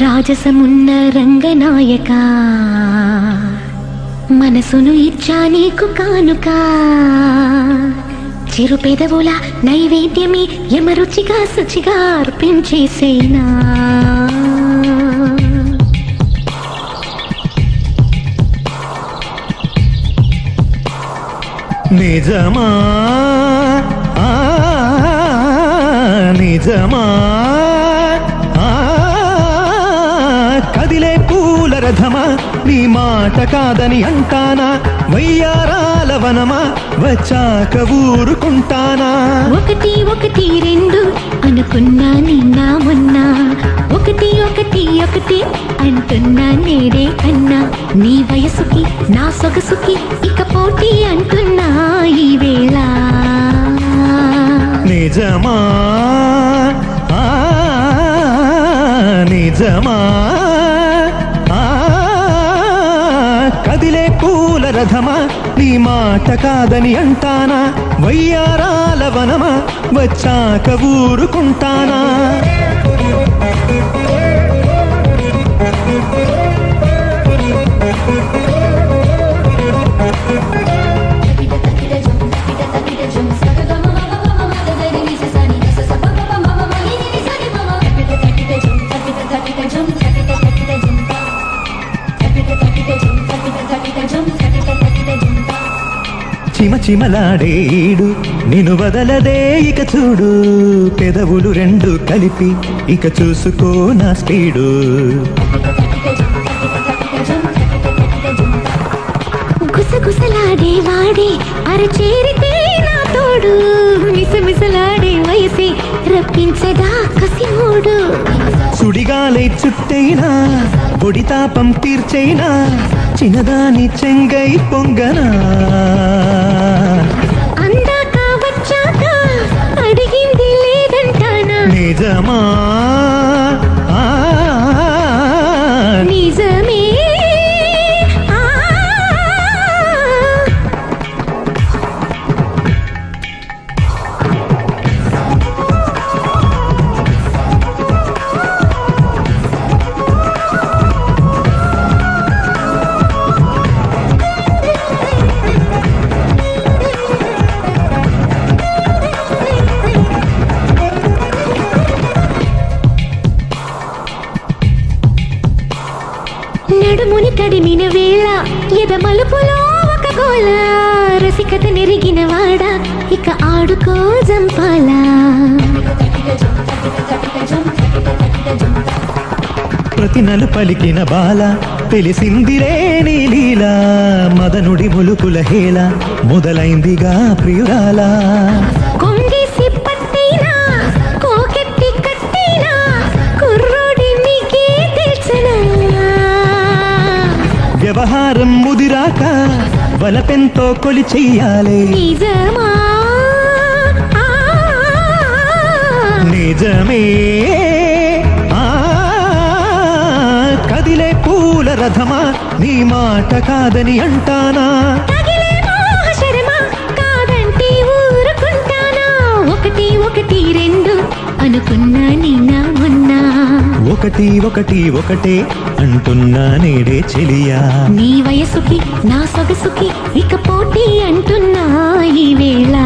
రాజసమున్న రంగనాయక మనసును ఇచ్చా నీకు కానుక చిరు పెదవుల నైవేద్యమే యమరుచిగా శుచిగా అర్పించేసేనా నిజమా నిజమా కదిలే పూల రథమా నీ మాట కాదని అంటానా వయ్యారాల వనమా వచ్చాక ఊరుకుంటానా ఒకటి ఒకటి రెండు అనుకున్నా నిన్నా మొన్నా ఒకటి ఒకటి ఒకటి అంటున్నా నేడే అన్నా నీ వయసుకి నా సొగసుకి ఇక పోటీ అంటున్నా ఈ వేళ నిజమా నిజమా కదిలే పూల రథమా నీ మాట కాదని అంటానా వయ్యారాల వనమా వచ్చాక ఊరుకుంటానా చిమ చిమలాడేడు నిన్ను వదలదే ఇక చూడు పెదవులు రెండు కలిపి ఇక చూసుకో నా స్పీడు గుసగుసలాడే వాడే అరచేరితే నా తోడు మిసమిసలాడే వయసే రప్పించదా కసిమోడు సుడిగాలై చుట్టైనా బొడితాపం తీర్చైనా చిన్నదాని చెంగై పొంగనా అందాక వచ్చాక అడిగింది లేదంటానా నిజమా నిజమే నడుముని తడిమిన వేళ ఎద మలుపులో ఒక గోల రసికత నెరిగిన వాడ ఇక ఆడుకో జంపాలా ప్రతి నలు పలికిన బాల తెలిసిందిరే నీ లీలా మదనుడి ములుకుల హేళ మొదలైందిగా ప్రియురాలా కొంగేసి పట్టినా కోకెట్టి కట్టినా కుర్రోడి నీకే తెలుసనా వ్యవహారం ముదిరాక వలపెంతో కొలి చెయ్యాలి నిజమా నిజమే కదిలే పూల రథమా నీ మాట కాదని అంటానా తగిలే మోహశరమా కాదంటే ఊరుకుంటానా ఒకటి ఒకటి రెండు అనుకున్నా నిన్నా మొన్నా ఒకటి ఒకటి ఒకటే అంటున్నా నేడే చెలియా నీ వయసుకి నా సొగసుకి ఇక పోటీ అంటున్నా ఈ వేళ